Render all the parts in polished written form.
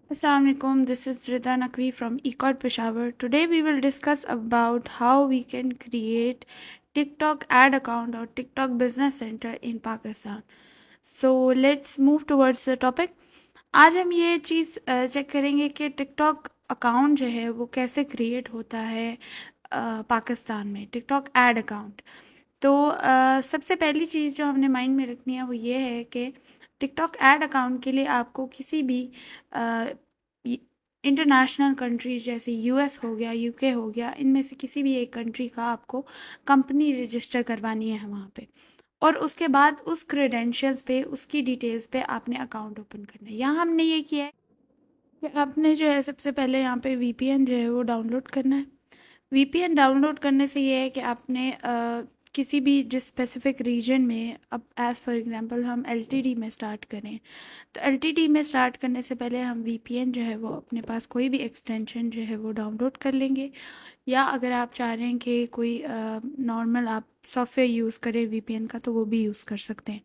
Assalamualaikum. This is Rida Naqvi from Ecod Peshawar. Today we will discuss about how we can create TikTok ad account or TikTok business center in Pakistan. So let's move towards the topic. आज हम ये चीज़ check करेंगे कि TikTok account जो है वो कैसे create होता है पाकिस्तान में, टिकटॉक एड अकाउंट। तो सबसे पहली चीज़ जो हमने माइंड में रखनी है वो ये है कि टिकटॉक एड अकाउंट के लिए आपको किसी भी इंटरनेशनल कंट्रीज जैसे यूएस हो गया, यूके हो गया, इनमें से किसी भी एक कंट्री का आपको कंपनी रजिस्टर करवानी है वहाँ पे। और उसके बाद उस क्रेडेंशियल्स पे, उसकी डिटेल्स पे आपने अकाउंट ओपन करना है। यहाँ हमने ये किया है कि आपने जो है सबसे पहले यहाँ पे वीपीएन जो है वो डाउनलोड करना है। वीपीएन डाउनलोड करने से ये है कि आपने किसी भी जिस स्पेसिफिक रीजन में, अब एज़ फॉर एग्जांपल हम एलटीडी में स्टार्ट करें, तो एलटीडी में स्टार्ट करने से पहले हम वीपीएन जो है वो अपने पास कोई भी एक्सटेंशन जो है वो डाउनलोड कर लेंगे। या अगर आप चाह रहे हैं कि कोई नॉर्मल आप सॉफ्टवेयर यूज़ करें वीपीएन का, तो वो भी यूज़ कर सकते हैं।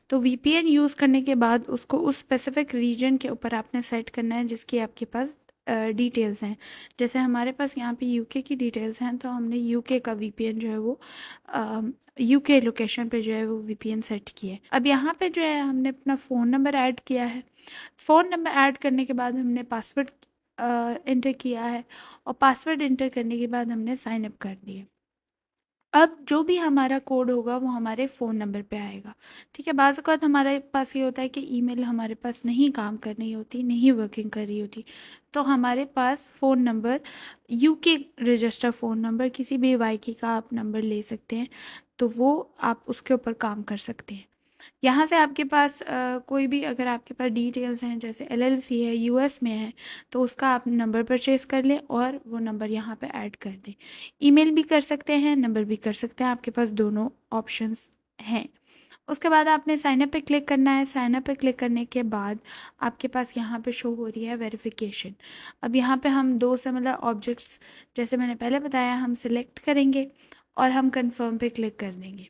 तो वीपीएन यूज़ करने के बाद उसको उस स्पेसिफिक रीजन के ऊपर आपने सेट करना है जिसकी आपके पास डिटेल्स हैं। जैसे हमारे पास यहाँ पे यूके की डिटेल्स हैं, तो हमने यूके का वीपीएन जो है वो यूके लोकेशन पे जो है वो वीपीएन सेट किया है। अब यहाँ पे जो है हमने अपना फ़ोन नंबर ऐड किया है। फ़ोन नंबर ऐड करने के बाद हमने पासवर्ड इंटर किया है, और पासवर्ड इंटर करने के बाद हमने साइन अप कर दिया। अब जो भी हमारा कोड होगा वो हमारे फ़ोन नंबर पे आएगा। ठीक है, बाज़ औक़ात हमारे पास ये होता है कि ईमेल हमारे पास नहीं काम कर रही होती, नहीं वर्किंग कर रही होती, तो हमारे पास phone number, UK register phone number, किसी भी वाईकी का आप नंबर ले सकते हैं, तो वो आप उसके ऊपर काम कर सकते हैं। यहाँ से आपके पास कोई भी, अगर आपके पास डिटेल्स हैं जैसे एलएलसी है, यूएस में है, तो उसका आप नंबर परचेज़ कर लें और वो नंबर यहाँ पे ऐड कर दें। ईमेल भी कर सकते हैं, नंबर भी कर सकते हैं, आपके पास दोनों ऑप्शंस हैं। उसके बाद आपने साइन अप पे क्लिक करना है। साइन अप पे क्लिक करने के बाद आपके पास यहाँ पे शो हो रही है वेरिफिकेशन। अब यहाँ पे हम दो सिमिलर ऑब्जेक्ट्स, जैसे मैंने पहले बताया, हम सिलेक्ट करेंगे और हम कन्फर्म पे क्लिक कर देंगे।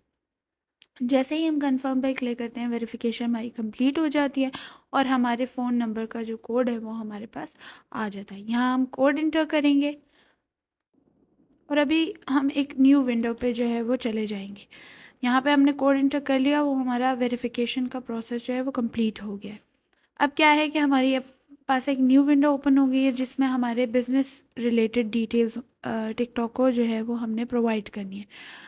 जैसे ही हम कंफर्म पे क्लिक करते हैं, वेरिफिकेशन हमारी कंप्लीट हो जाती है और हमारे फ़ोन नंबर का जो कोड है वो हमारे पास आ जाता है। यहाँ हम कोड इंटर करेंगे और अभी हम एक न्यू विंडो पे जो है वो चले जाएंगे। यहाँ पे हमने कोड इंटर कर लिया, वो हमारा वेरिफिकेशन का प्रोसेस जो है वो कंप्लीट हो गया है। अब क्या है कि हमारी अब पास एक न्यू विंडो ओपन हो गई है जिसमें हमारे बिज़नेस रिलेटेड डिटेल्स टिकटॉक को जो है वो हमने प्रोवाइड करनी है।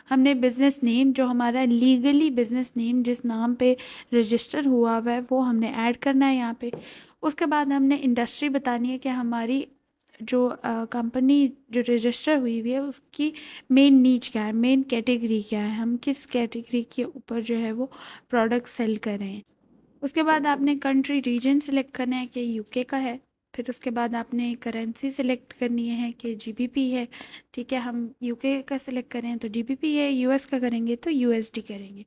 हमने बिज़नेस नेम, जो हमारा लीगली बिज़नेस नेम जिस नाम पे रजिस्टर हुआ हुआ है, वो हमने ऐड करना है यहाँ पे। उसके बाद हमने इंडस्ट्री बतानी है कि हमारी जो कंपनी जो रजिस्टर हुई हुई है उसकी मेन नीच क्या है, मेन कैटेगरी क्या है, हम किस कैटेगरी के ऊपर जो है वो प्रोडक्ट सेल कर रहे हैं। उसके बाद आपने कंट्री रीजन सेलेक्ट करना है कि यूके का है। फिर उसके बाद आपने करेंसी सेलेक्ट करनी है कि जीबीपी है। ठीक है, हम यूके का सेलेक्ट करें तो जीबीपी है, यूएस का करेंगे तो यूएसडी करेंगे।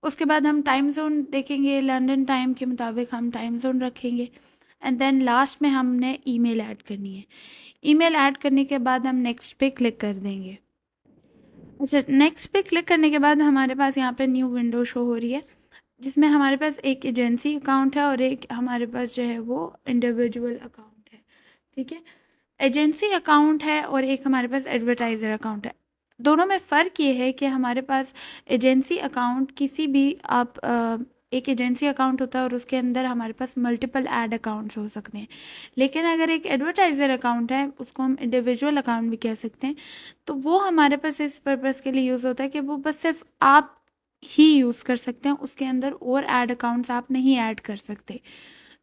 उसके बाद हम टाइम जोन देखेंगे, लंदन टाइम के मुताबिक हम टाइम जोन रखेंगे। एंड देन लास्ट में हमने ईमेल ऐड करनी है। ईमेल ऐड करने के बाद हम नेक्स्ट पे क्लिक कर देंगे। अच्छा, नेक्स्ट पे क्लिक करने के बाद हमारे पास यहाँ पे न्यू विंडो शो हो रही है जिसमें हमारे पास एक एजेंसी अकाउंट है और एक हमारे पास जो है वो इंडिविजुअल अकाउंट है। ठीक है, एजेंसी अकाउंट है और एक हमारे पास एडवर्टाइज़र अकाउंट है। दोनों में फ़र्क ये है कि हमारे पास एजेंसी अकाउंट किसी भी आप एक एजेंसी अकाउंट होता है और उसके अंदर हमारे पास मल्टीपल ऐड अकाउंट्स हो सकते हैं। लेकिन अगर एक एडवर्टाइज़र अकाउंट है, उसको हम इंडिविजुअल अकाउंट भी कह सकते हैं, तो वो हमारे पास इस पर्पज़ के लिए यूज़ होता है कि वो बस सिर्फ आप ही यूज़ कर सकते हैं, उसके अंदर और ऐड अकाउंट्स आप नहीं ऐड कर सकते।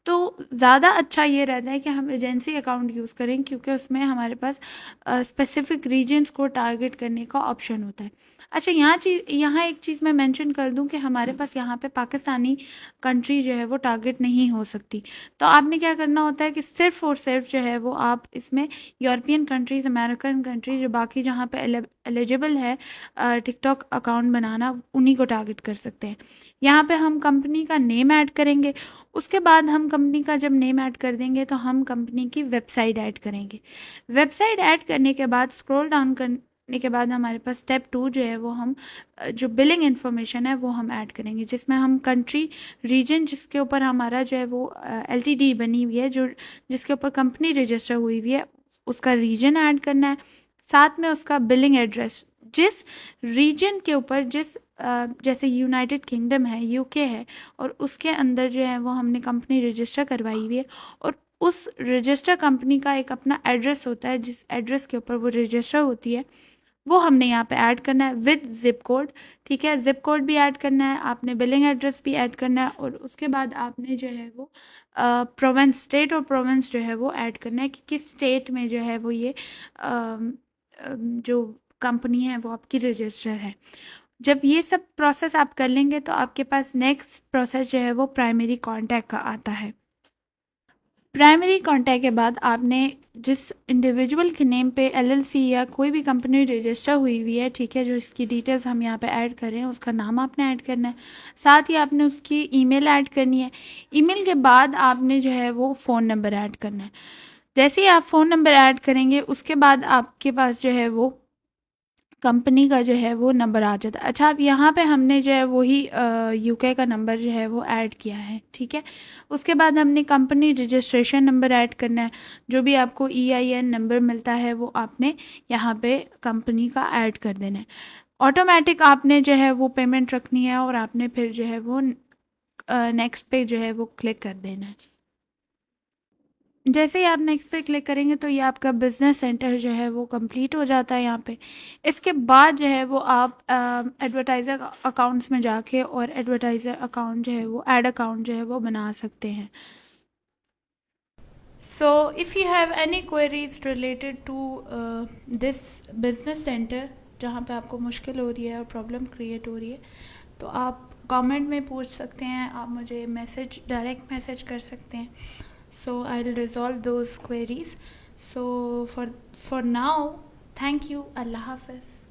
तो ज़्यादा अच्छा ये रहता है कि हम एजेंसी अकाउंट यूज़ करें, क्योंकि उसमें हमारे पास स्पेसिफिक रीजन्स को टारगेट करने का ऑप्शन होता है। अच्छा, यहाँ एक चीज़ मैं मेंशन कर दूं कि हमारे पास यहाँ पे पाकिस्तानी कंट्री जो है वो टारगेट नहीं हो सकती। तो आपने क्या करना होता है कि सिर्फ और सिर्फ जो है वो आप इसमें यूरोपियन कंट्रीज़, अमेरिकन कंट्रीज, जो बाकी जहाँ पे एलिजिबल है टिकटॉक अकाउंट बनाना, उन्हीं को टारगेट कर सकते हैं। यहाँ पे हम कंपनी का नेम ऐड करेंगे। उसके बाद हम कंपनी का जब नेम ऐड कर देंगे तो हम कंपनी की वेबसाइट ऐड करेंगे। वेबसाइट ऐड करने के बाद स्क्रॉल डाउन करने के बाद हमारे पास स्टेप 2 जो है वो हम जो बिलिंग इन्फॉर्मेशन है वो हम ऐड करेंगे, जिसमें हम कंट्री रीजन जिसके ऊपर हमारा जो है वो एलटीडी बनी हुई है, जो जिसके ऊपर कंपनी रजिस्टर हुई हुई है, उसका रीजन ऐड करना है, साथ में उसका बिलिंग एड्रेस, जिस रीजन के ऊपर जैसे यूनाइटेड किंगडम है, यूके है, और उसके अंदर जो है वो हमने कंपनी रजिस्टर करवाई हुई है, और उस रजिस्टर कंपनी का एक अपना एड्रेस होता है, जिस एड्रेस के ऊपर वो रजिस्टर होती है वो हमने यहाँ पे ऐड करना है विद जिप कोड। ठीक है, जिप कोड भी ऐड करना है, आपने बिलिंग एड्रेस भी ऐड करना है, और उसके बाद आपने जो है वो प्रोविंस, स्टेट और प्रोविंस जो है वो ऐड करना है कि किस स्टेट में जो है वो ये जो कंपनी है वो आपकी रजिस्टर है। जब ये सब प्रोसेस आप कर लेंगे तो आपके पास नेक्स्ट प्रोसेस जो है वो प्राइमरी कॉन्टैक्ट का आता है। प्राइमरी कॉन्टैक्ट के बाद आपने जिस इंडिविजुअल के नेम पे एलएलसी या कोई भी कंपनी रजिस्टर हुई हुई है, ठीक है, जो इसकी डिटेल्स हम यहाँ पे ऐड कर रहे हैं, उसका नाम आपने ऐड करना है, साथ ही आपने उसकी ईमेल ऐड करनी है। ईमेल के बाद आपने जो है वो फ़ोन नंबर ऐड करना है। जैसे ही आप फ़ोन नंबर ऐड करेंगे उसके बाद आपके पास जो है वो कंपनी का जो है वो नंबर आ जाता है। अच्छा, अब यहाँ पे हमने जो है वही यूके का नंबर जो है वो ऐड किया है, ठीक है। उसके बाद हमने कंपनी रजिस्ट्रेशन नंबर ऐड करना है, जो भी आपको EIN नंबर मिलता है वो आपने यहाँ पे कंपनी का ऐड कर देना है। ऑटोमेटिक आपने जो है वो पेमेंट रखनी है, और आपने फिर जो है वो नेक्स्ट पे जो है वो क्लिक कर देना है। जैसे ही आप नेक्स्ट पे क्लिक करेंगे तो ये आपका बिजनेस सेंटर जो है वो कंप्लीट हो जाता है यहाँ पे। इसके बाद जो है वो आप एडवर्टाइज़र अकाउंट्स में जाके और एडवर्टाइज़र अकाउंट जो है वो ऐड अकाउंट जो है वो बना सकते हैं। So if you have any queries related to this business centre, जहाँ पे आपको मुश्किल हो रही है और प्रॉब्लम क्रिएट हो रही है, तो आप कमेंट में पूछ सकते हैं, आप मुझे डायरेक्ट मैसेज कर सकते हैं। So I'll resolve those queries. So for now, thank you. Allah Hafiz.